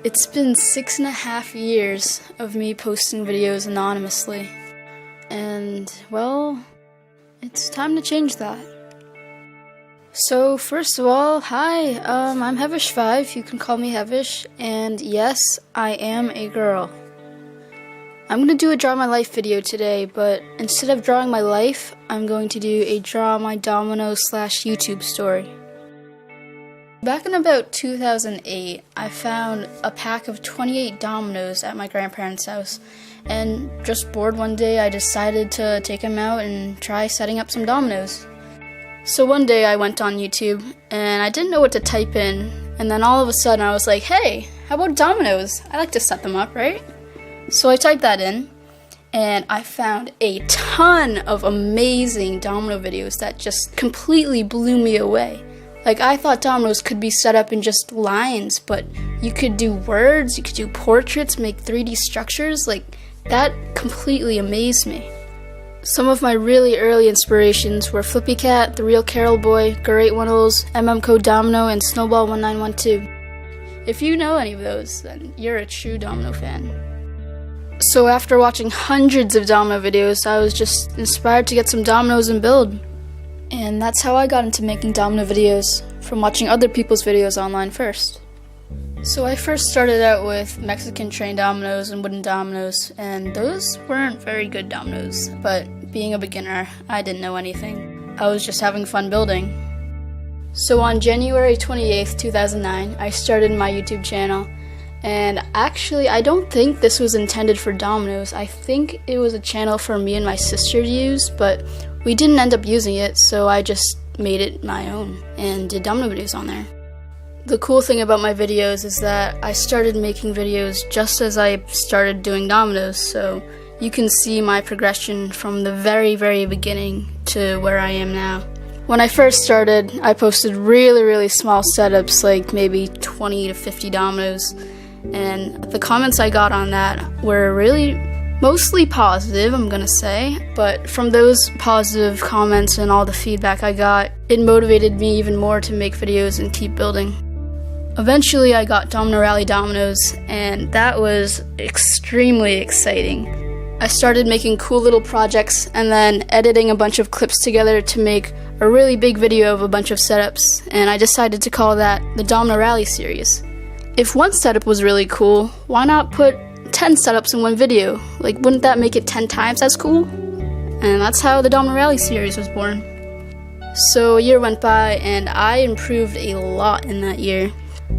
It's been 6.5 years of me posting videos anonymously, and, well, it's time to change that. So, first of all, hi, I'm Hevish5, you can call me Hevish, and yes, I am a girl. I'm gonna do a Draw My Life video today, but instead of drawing my life, I'm going to do a Draw My Domino / YouTube story. Back in about 2008, I found a pack of 28 dominoes at my grandparents' house, and just bored one day, I decided to take them out and try setting up some dominoes. So one day I went on YouTube, and I didn't know what to type in, and then all of a sudden I was like, hey, how about dominoes? I like to set them up, right? So I typed that in, and I found a ton of amazing domino videos that just completely blew me away. Like, I thought dominoes could be set up in just lines, but you could do words, you could do portraits, make 3D structures. Like, that completely amazed me. Some of my really early inspirations were Flippy Cat, The Real Carol Boy, Great10s, MM Code Domino, and Snowball 1912. If you know any of those, then you're a true domino fan. So after watching hundreds of domino videos, I was just inspired to get some dominoes and build. And that's how I got into making domino videos, from watching other people's videos online first. So I first started out with Mexican train dominoes and wooden dominoes, and those weren't very good dominoes, but being a beginner, I didn't know anything. I was just having fun building. So on January 28th, 2009, I started my YouTube channel, and actually I don't think this was intended for dominoes. I think it was a channel for me and my sister to use, but we didn't end up using it, so I just made it my own and did domino videos on there. The cool thing about my videos is that I started making videos just as I started doing dominoes, so you can see my progression from the very, very beginning to where I am now. When I first started, I posted really small setups, like maybe 20 to 50 dominoes, and the comments I got on that were really mostly positive, I'm gonna say, but from those positive comments and all the feedback I got, it motivated me even more to make videos and keep building. Eventually I got Domino Rally dominoes, and that was extremely exciting. I started making cool little projects and then editing a bunch of clips together to make a really big video of a bunch of setups, and I decided to call that the Domino Rally series. If one setup was really cool, why not put 10 setups in one video? Like, wouldn't that make it 10 times as cool? And that's how the Domino Rally series was born. So a year went by, and I improved a lot in that year.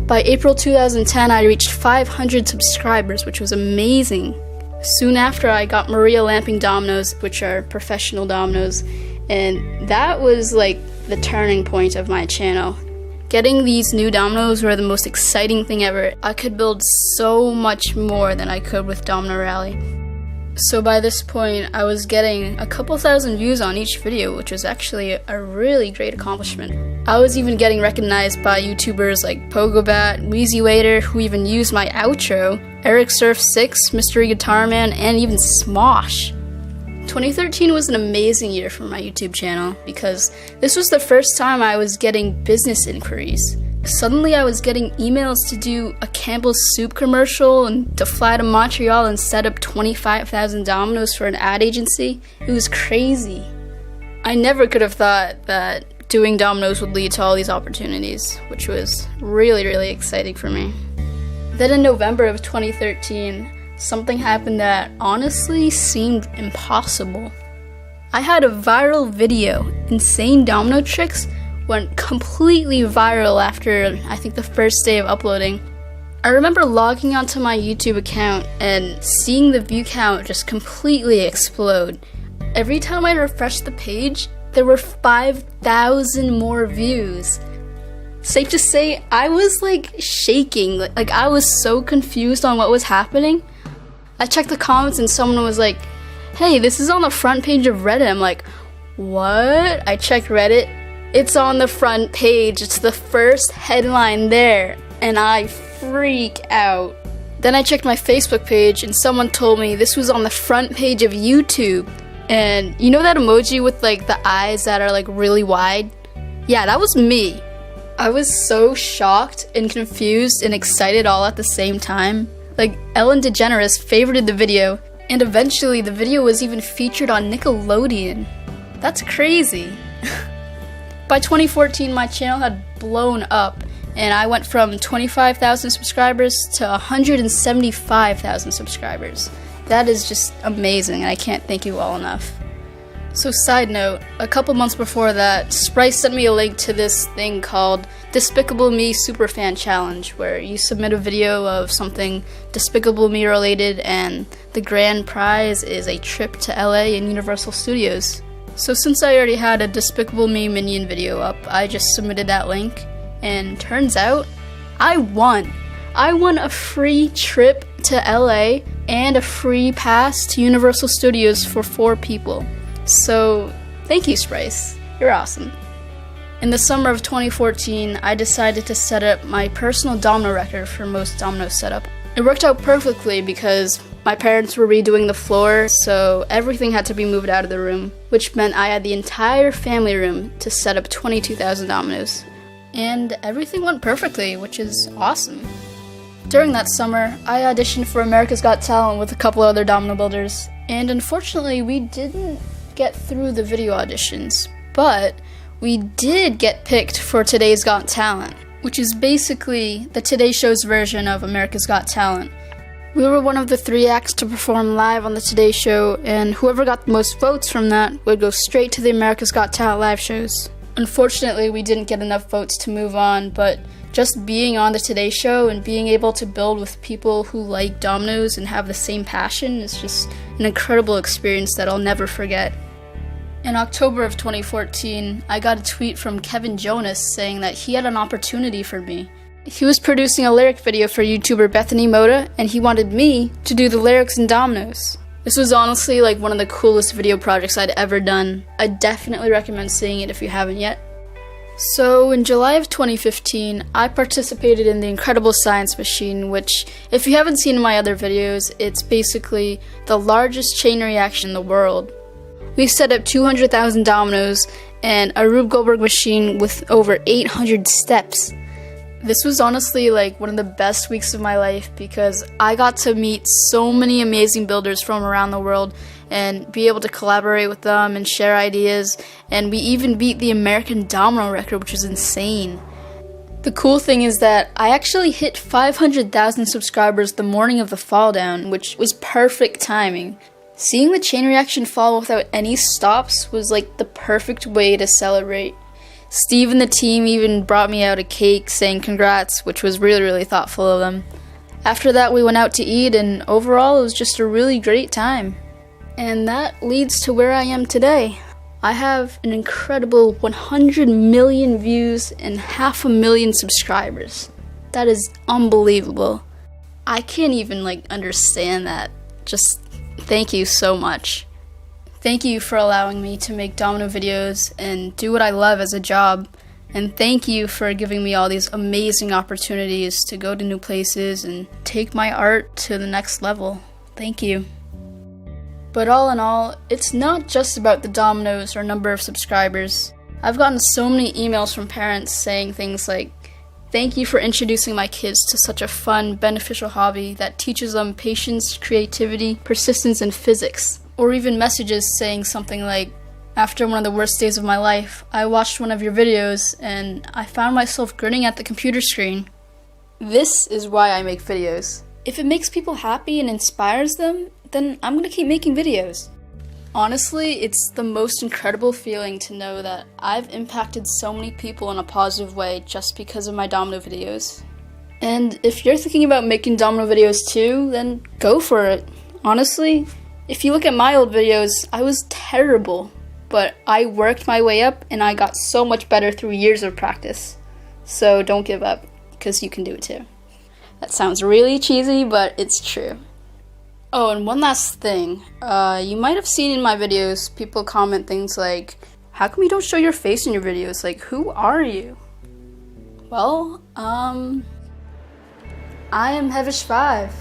By April 2010, I reached 500 subscribers, which was amazing. Soon after, I got Maria Lamping dominoes, which are professional dominoes, and that was like the turning point of my channel. Getting these new dominoes were the most exciting thing ever. I could build so much more than I could with Domino Rally. So by this point, I was getting a couple thousand views on each video, which was actually a really great accomplishment. I was even getting recognized by YouTubers like Pogobat, Wheezy Waiter, who even used my outro, Eric Surf 6, Mystery Guitar Man, and even Smosh. 2013 was an amazing year for my YouTube channel because this was the first time I was getting business inquiries. Suddenly I was getting emails to do a Campbell's Soup commercial and to fly to Montreal and set up 25,000 dominoes for an ad agency. It was crazy. I never could have thought that doing dominoes would lead to all these opportunities, which was really exciting for me. Then in November of 2013, something happened that honestly seemed impossible. I had a viral video. Insane domino tricks went completely viral after, I think, the first day of uploading. I remember logging onto my YouTube account and seeing the view count just completely explode. Every time I refreshed the page, there were 5,000 more views. Safe to say, I was like shaking. Like I was so confused on what was happening. I checked the comments and someone was like, hey, this is on the front page of Reddit. I'm like, what? I checked Reddit. It's on the front page. It's the first headline there. And I freak out. Then I checked my Facebook page and someone told me this was on the front page of YouTube. And you know that emoji with like the eyes that are like really wide? Yeah, that was me. I was so shocked and confused and excited all at the same time. Like, Ellen DeGeneres favorited the video, and eventually the video was even featured on Nickelodeon. That's crazy. By 2014, my channel had blown up, and I went from 25,000 subscribers to 175,000 subscribers. That is just amazing, and I can't thank you all enough. So side note, a couple months before that, Sprice sent me a link to this thing called Despicable Me Superfan Challenge, where you submit a video of something Despicable Me related, and the grand prize is a trip to LA and Universal Studios. So since I already had a Despicable Me Minion video up, I just submitted that link, and turns out, I won! I won a free trip to LA and a free pass to Universal Studios for 4 people. So, thank you, Sprice. You're awesome. In the summer of 2014, I decided to set up my personal domino record for most domino setup. It worked out perfectly because my parents were redoing the floor, so everything had to be moved out of the room, which meant I had the entire family room to set up 22,000 dominoes. And everything went perfectly, which is awesome. During that summer, I auditioned for America's Got Talent with a couple other domino builders, and unfortunately we didn't get through the video auditions, but we did get picked for Today's Got Talent, which is basically the Today Show's version of America's Got Talent. We were one of the 3 acts to perform live on the Today Show, and whoever got the most votes from that would go straight to the America's Got Talent live shows. Unfortunately, we didn't get enough votes to move on, but just being on the Today Show and being able to build with people who like dominoes and have the same passion is just an incredible experience that I'll never forget. In October of 2014, I got a tweet from Kevin Jonas saying that he had an opportunity for me. He was producing a lyric video for YouTuber Bethany Moda, and he wanted me to do the lyrics in dominoes. This was honestly like one of the coolest video projects I'd ever done. I definitely recommend seeing it if you haven't yet. So in July of 2015, I participated in the Incredible Science Machine, which, if you haven't seen my other videos, it's basically the largest chain reaction in the world. We set up 200,000 dominoes and a Rube Goldberg machine with over 800 steps. This was honestly like one of the best weeks of my life because I got to meet so many amazing builders from around the world and be able to collaborate with them and share ideas, and we even beat the American domino record, which was insane. The cool thing is that I actually hit 500,000 subscribers the morning of the fall down, which was perfect timing. Seeing the chain reaction fall without any stops was like the perfect way to celebrate. Steve and the team even brought me out a cake saying congrats, which was really thoughtful of them. After that we went out to eat, and overall it was just a really great time. And that leads to where I am today. I have an incredible 100 million views and 500,000 subscribers. That is unbelievable. I can't even understand that. Just thank you so much. Thank you for allowing me to make domino videos and do what I love as a job. And thank you for giving me all these amazing opportunities to go to new places and take my art to the next level. Thank you. But all in all, it's not just about the dominoes or number of subscribers. I've gotten so many emails from parents saying things like, "Thank you for introducing my kids to such a fun, beneficial hobby that teaches them patience, creativity, persistence, and physics." Or even messages saying something like, "After one of the worst days of my life, I watched one of your videos and I found myself grinning at the computer screen." This is why I make videos. If it makes people happy and inspires them, then I'm gonna keep making videos. Honestly, it's the most incredible feeling to know that I've impacted so many people in a positive way just because of my domino videos. And if you're thinking about making domino videos too, then go for it. Honestly, if you look at my old videos, I was terrible, but I worked my way up and I got so much better through years of practice. So don't give up, because you can do it too. That sounds really cheesy, but it's true. Oh, and one last thing. You might have seen in my videos people comment things like, "How come you don't show your face in your videos? Like, who are you?" Well, I am Hevish5.